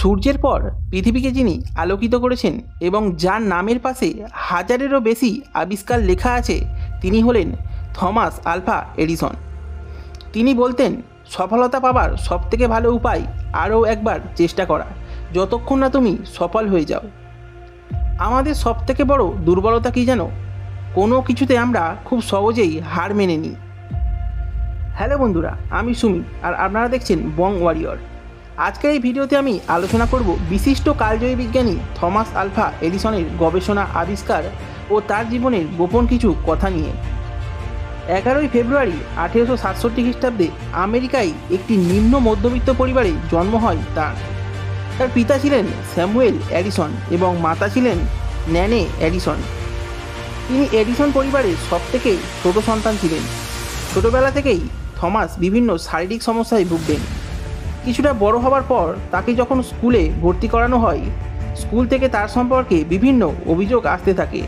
সূর্যের পর পৃথিবীকে যিনি আলোকিত করেছেন এবং যার নামের পাশে হাজারেরও বেশি আবিষ্কার লেখা আছে, তিনি হলেন থমাস আলভা এডিসন। তিনি বলতেন, সফলতা পাবার সবথেকে ভালো উপায় আরও একবার চেষ্টা করা, যতক্ষণ না তুমি সফল হয়ে যাও। আমাদের সবথেকে বড় দুর্বলতা কী জানো? কোনো কিছুতে আমরা খুব সহজেই হার মেনে নিই। হ্যালো বন্ধুরা, আমি সুমিত আর আপনারা দেখছেন বং ওয়ারিয়র। আজকের এই ভিডিওতে আমি আলোচনা করব বিশিষ্ট কালজয়ী বিজ্ঞানী থমাস আলভা এডিসনের গবেষণা, আবিষ্কার ও তার জীবনের গোপন কিছু কথা নিয়ে। 11ই ফেব্রুয়ারি 1867 খ্রিস্টাব্দে আমেরিকায় একটি নিম্ন মধ্যবিত্ত পরিবারে জন্ম হয় তার। তার পিতা ছিলেন স্যামুয়েল এডিসন এবং মাতা ছিলেন ন্যানে এডিসন। তিনি এডিসন পরিবারের সবথেকে ছোট সন্তান ছিলেন। ছোটবেলা থেকেই থমাস বিভিন্ন শারীরিক সমস্যায় ভুগতেন। কিছুটা বড় হওয়ার পর তাকে যখন স্কুলে ভর্তি করানো হয়, স্কুল থেকে তার সম্পর্কে বিভিন্ন অভিযোগ আসতে থাকে।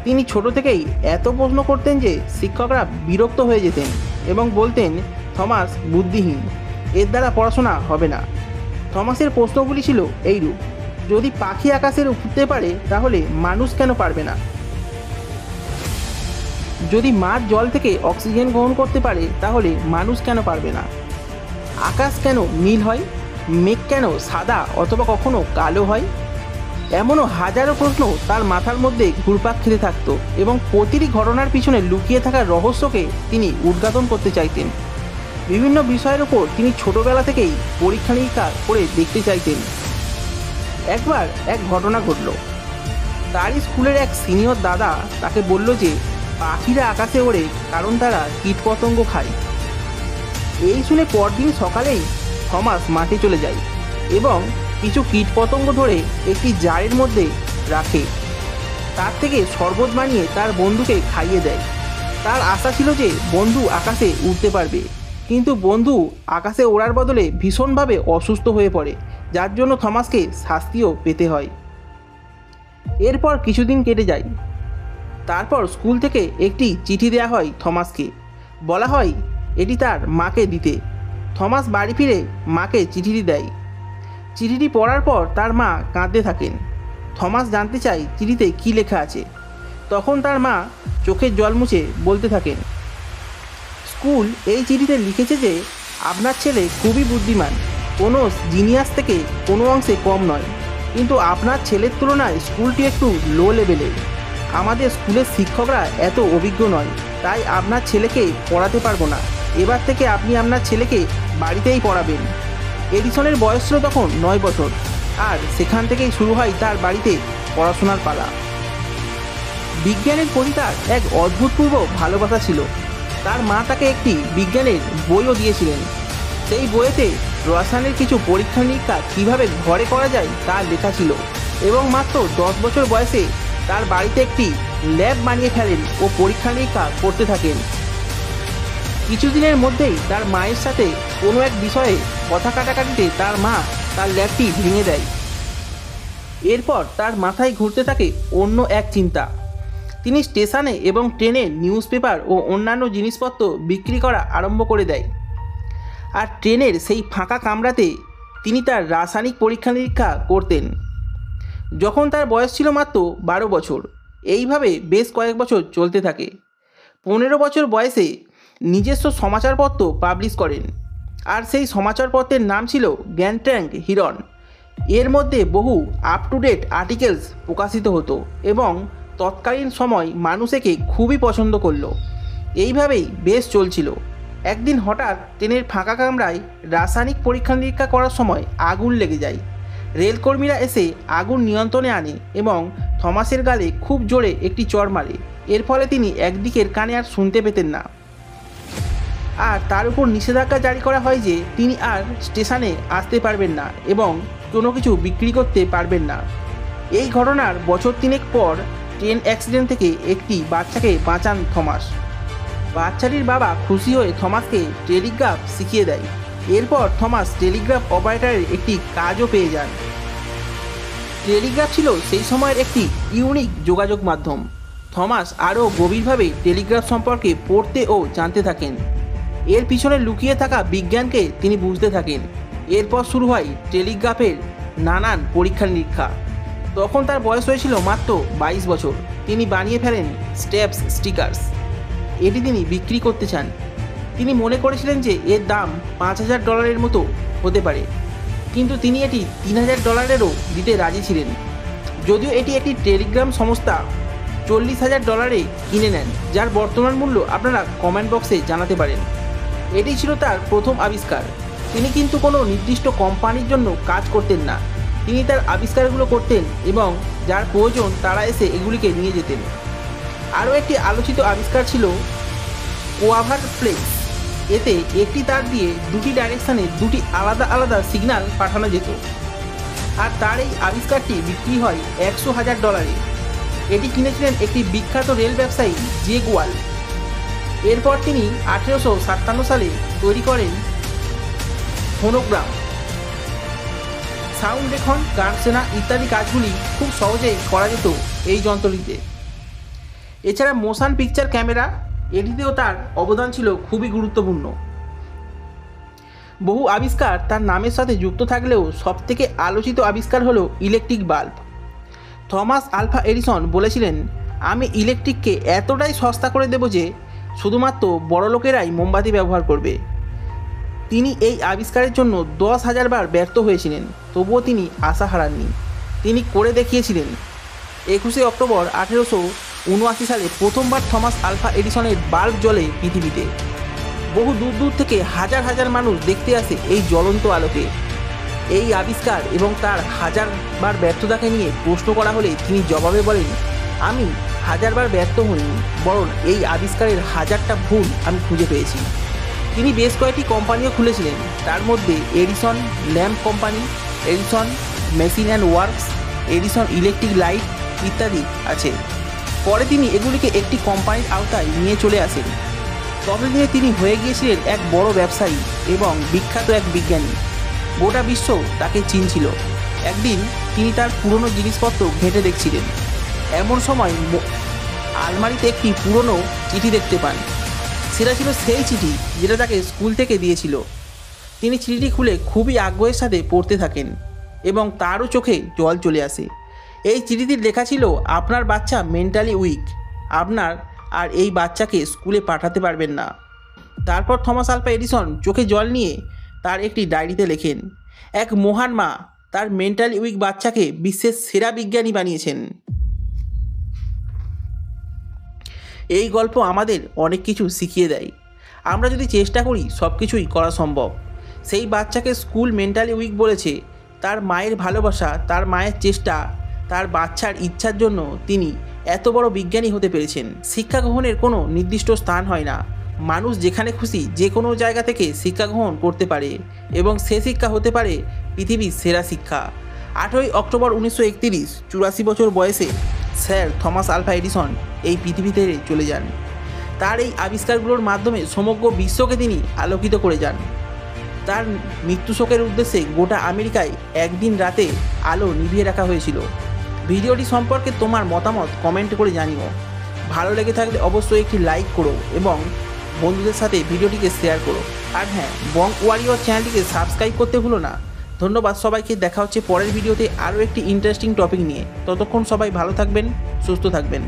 তিনি ছোট থেকেই এত প্রশ্ন করতেন যে শিক্ষকরা বিরক্ত হয়ে যেতেন এবং বলতেন, থমাস বুদ্ধিহীন, এর দ্বারা পড়াশোনা হবে না। থমাসের প্রশ্নগুলি ছিল এইরূপ: যদি পাখি আকাশের উঠতে পারে তাহলে মানুষ কেন পারবে না? যদি মাছ জল থেকে অক্সিজেন গ্রহণ করতে পারে তাহলে মানুষ কেন পারবে না? আকাশ কেন নীল হয়? মেঘ কেন সাদা অথবা কখনো কালো হয়? এমনও হাজারো প্রশ্ন তার মাথার মধ্যে ঘুরপাক খেতে থাকতো এবং প্রতিটি ঘটনার পিছনে লুকিয়ে থাকা রহস্যকে তিনি উদ্ঘাটন করতে চাইতেন। বিভিন্ন বিষয়ের ওপর তিনি ছোটবেলা থেকেই পরীক্ষা নিরীক্ষা করে দেখতে চাইতেন। একবার এক ঘটনা ঘটল। তারই স্কুলের এক সিনিয়র দাদা তাকে বলল যে পাখিরা আকাশে ওড়ে কারণ তারা কীটপতঙ্গ খায়। এই শুনে পরদিন সকালেই থমাস মাঠে চলে যায় এবং কিছু কীটপতঙ্গ ধরে একটি জারের মধ্যে রাখে। তার থেকে শরবত বানিয়ে তার বন্ধুকে খাইয়ে দেয়। তার আশা ছিল যে বন্ধু আকাশে উড়তে পারবে, কিন্তু বন্ধু আকাশে ওড়ার বদলে ভীষণভাবে অসুস্থ হয়ে পড়ে, যার জন্য থমাসকে শাস্তিও পেতে হয়। এরপর কিছুদিন কেটে যায়। তারপর স্কুল থেকে একটি চিঠি দেওয়া হয় থমাসকে। বলা হয় এটি তার মাকে দিতে। থমাস বাড়ি ফিরে মাকে চিঠিটি দেয়। চিঠিটি পড়ার পর তার মা কাঁদতে থাকেন। থমাস জানতে চায় চিঠিতে কী লেখা আছে। তখন তার মা চোখের জল মুছে বলতে থাকেন, স্কুল এই চিঠিতে লিখেছে যে আপনার ছেলে খুবই বুদ্ধিমান, কোনো জিনিয়াস থেকে কোনো অংশে কম নয়, কিন্তু আপনার ছেলের তুলনায় স্কুলটি একটু লো লেভেলের। আমাদের স্কুলের শিক্ষকরা এত অভিজ্ঞ নয়, তাই আপনার ছেলেকে পড়াতে পারবো না। এবার থেকে আপনি আপনার ছেলেকে বাড়িতেই পড়াবেন। এডিসনের বয়স ছিল তখন 9 বছর, আর সেখান থেকেই শুরু হয় তার বাড়িতে পড়াশোনার পালা। বিজ্ঞানের প্রতি তার এক অদ্ভুতপূর্ব ভালোবাসা ছিল। তার মা তাকে একটি বিজ্ঞানের বইও দিয়েছিলেন। সেই বইয়েতে রসায়নের কিছু পরীক্ষা নিরীক্ষা কীভাবে ঘরে করা যায় তা লেখা ছিল এবং মাত্র 10 বছর বয়সে তার বাড়িতে একটি ল্যাব বানিয়ে ফেলেন ও পরীক্ষা নিরীক্ষা করতে থাকেন। কিছুদিনের মধ্যেই তার মায়ের সাথে কোনো এক বিষয়ে কথা কাটাকাটিতে তার মা তার ল্যাবটি ভেঙে দেয়। এরপর তার মাথায় ঘুরতে থাকে অন্য এক চিন্তা। তিনি স্টেশনে এবং ট্রেনে নিউজ পেপার ও অন্যান্য জিনিসপত্র বিক্রি করা আরম্ভ করে দেয়। আর ট্রেনের সেই ফাঁকা কামরাতে তিনি তার রাসায়নিক পরীক্ষা নিরীক্ষা করতেন। যখন তার বয়স ছিল মাত্র 12 বছর। এইভাবে বেশ কয়েক বছর চলতে থাকে। 15 বছর বয়সে নিজস্ব সমাচারপত্র পাবলিশ করেন, আর সেই সমাচারপত্রের নাম ছিল গ্যান্ট্যাঙ্ক হিরন। এর মধ্যে বহু আপ টু ডেট আর্টিকেলস প্রকাশিত হতো এবং তৎকালীন সময় মানুষ একে খুবই পছন্দ করলো। এইভাবেই বেশ চলছিল। একদিন হঠাৎ ট্রেনের ফাঁকা কামরায় রাসায়নিক পরীক্ষা নিরীক্ষা করার সময় আগুন লেগে যায়। রেলকর্মীরা এসে আগুন নিয়ন্ত্রণে আনে এবং থমাসের গালে খুব জোরে একটি চড় মারে। এর ফলে তিনি একদিকের কানে আর শুনতে পেতেন না, আর তার উপর নিষেধাজ্ঞা জারি করা হয় যে তিনি আর স্টেশনে আসতে পারবেন না এবং কোনো কিছু বিক্রি করতে পারবেন না। এই ঘটনার বছর 3 পর ট্রেন অ্যাক্সিডেন্ট থেকে একটি বাচ্চাকে বাঁচান থমাস। বাচ্চাটির বাবা খুশি হয়ে থমাসকে টেলিগ্রাফ শিখিয়ে দেয়। এরপর থমাস টেলিগ্রাফ অপারেটরের একটি কাজও পেয়ে যান। টেলিগ্রাফ ছিল সেই সময়ের একটি ইউনিক যোগাযোগ মাধ্যম। থমাস আরও গভীরভাবে টেলিগ্রাফ সম্পর্কে পড়তে ও জানতে থাকেন। এর পিছনে লুকিয়ে থাকা বিজ্ঞানকে তিনি বুঝতে থাকেন। এরপর শুরু হয় টেলিগ্রাফের নানান পরীক্ষা নিরীক্ষা। তখন তার বয়স হয়েছিল মাত্র 22 বছর। তিনি বানিয়ে ফেলেন স্টেপস স্টিকার্স। এটি তিনি বিক্রি করতে চান। তিনি মনে করেছিলেন যে এর দাম $5000 মতো হতে পারে, কিন্তু তিনি এটি $3000 দিতে রাজি ছিলেন। যদিও এটি একটি টেলিগ্রাম সংস্থা $40,000 কিনে নেন, যার বর্তমান মূল্য আপনারা কমেন্ট বক্সে জানাতে পারেন। এটি ছিল তার প্রথম আবিষ্কার। তিনি কিন্তু কোনো নির্দিষ্ট কোম্পানির জন্য কাজ করতেন না। তিনি তার আবিষ্কারগুলো করতেন এবং যার প্রয়োজন তারা এসে এগুলিকে নিয়ে যেতেন। আরও একটি আলোচিত আবিষ্কার ছিল কোয়াভার ফ্লেক্স। এতে একটি তার দিয়ে দুটি ডাইরেকশানে দুটি আলাদা আলাদা সিগন্যাল পাঠানো যেত, আর তার এই আবিষ্কারটি বিক্রি হয় $100,000। এটি কিনেছিলেন একটি বিখ্যাত রেল ব্যবসায়ী জে গোয়াল। এরপর তিনি 1857 সালে তৈরি করেন ফোনোগ্রাম। সাউন্ড রেকর্ড, গান শোনা ইত্যাদি কাজগুলি খুব সহজেই করা যেত এই যন্ত্রটিতে। এছাড়া মোশন পিকচার ক্যামেরা, এটিতেও তার অবদান ছিল খুবই গুরুত্বপূর্ণ। বহু আবিষ্কার তার নামের সাথে যুক্ত থাকলেও সবথেকে আলোচিত আবিষ্কার হলো electric bulb. Thomas Alva Edison বলেছিলেন, আমি ইলেকট্রিককে এতটাই সস্তা করে দেব যে শুধুমাত্র বড়লোকেরাই মোমবাতি ব্যবহার করবে। তিনি এই আবিষ্কারের জন্য 10,000 বার ব্যর্থ হয়েছিলেন, তবুও তিনি আশা হারাননি। তিনি করে দেখিয়েছিলেন। 21 অক্টোবর 1879 সালে প্রথমবার থমাস আলভা এডিসনের বাল্ব জ্বলে পৃথিবীতে। বহু দূর দূর থেকে হাজার হাজার মানুষ দেখতে আসে এই জ্বলন্ত আলোকে। এই আবিষ্কার এবং তার 1000 বার ব্যর্থতাকে নিয়ে প্রশ্ন করা হলে তিনি জবাবে বলেন, আমি 1000 বার ব্যর্থ হইনি, বরং এই আবিষ্কারের 1000টা ভুল আমি খুঁজে পেয়েছি। তিনি বেশ কয়েকটি কোম্পানিও খুলেছিলেন, তার মধ্যে Edison lamp company, Edison machine and works, Edison electric light ইত্যাদি আছে। পরে তিনি এগুলিকে একটি কোম্পানির আওতায় নিয়ে চলে আসেন। ততদিনে তিনি হয়ে গিয়েছিলেন এক বড় ব্যবসায়ী এবং বিখ্যাত এক বিজ্ঞানী। গোটা বিশ্ব তাকে চিনছিল। একদিন তিনি তার পুরনো জিনিসপত্র ঘেঁটে দেখছিলেন। এমন সময় আলমারিতে একটি পুরনো চিঠি দেখতে পান। সেটা ছিল সেই চিঠি যেটা তাকে স্কুল থেকে দিয়েছিল। তিনি চিঠিটি খুলে খুবই আগ্রহের সাথে পড়তে থাকেন এবং তারও চোখে জল চলে আসে। এই চিঠিটির লেখা ছিল, আপনার বাচ্চা মেন্টালি উইক, আপনার আর এই বাচ্চাকে স্কুলে পাঠাতে পারবেন না। তারপর থমাস আলভা এডিসন চোখে জল নিয়ে তার একটি ডায়েরিতে লেখেন, এক মহান মা তার মেন্টালি উইক বাচ্চাকে বিশ্বের সেরা বিজ্ঞানী বানিয়েছেন। এই গল্প আমাদের অনেক কিছু শিখিয়ে দেয়। আমরা যদি চেষ্টা করি সব কিছুই করা সম্ভব। সেই বাচ্চাকে স্কুল মেন্টালি উইক বলেছে। তার মায়ের ভালোবাসা, তার মায়ের চেষ্টা, তার বাচ্চার ইচ্ছার জন্য তিনি এত বড় বিজ্ঞানী হতে পেরেছেন। শিক্ষা গ্রহণের কোনো নির্দিষ্ট স্থান হয় না। মানুষ যেখানে খুশি যে কোনো জায়গা থেকে শিক্ষা গ্রহণ করতে পারে এবং সে শিক্ষা হতে পারে পৃথিবীর সেরা শিক্ষা। 8ই অক্টোবর 1931, 84 বছর বয়সে স্যার থমাস আলভা এডিসন এই পৃথিবীতে চলে যান। তার এই আবিষ্কারগুলোর মাধ্যমে সমগ্র বিশ্বকে তিনি আলোকিত করে যান। তার মৃত্যু শোকের উদ্দেশ্যে গোটা আমেরিকায় একদিন রাতে আলো নিভিয়ে রাখা হয়েছিল। ভিডিওটি সম্পর্কে তোমার মতামত কমেন্ট করে জানিও। ভালো লেগে থাকলে অবশ্যই একটি লাইক করো এবং বন্ধুদের সাথে ভিডিওটিকে শেয়ার করো। আর হ্যাঁ, বং ওয়ারিয়র চ্যানেলটিকে সাবস্ক্রাইব করতে ভুলো না। ধন্যবাদ সবাইকে। দেখা হচ্ছে পরের ভিডিওতে আরও একটি ইন্টারেস্টিং টপিক নিয়ে। ততক্ষণ সবাই ভালো থাকবেন, সুস্থ থাকবেন।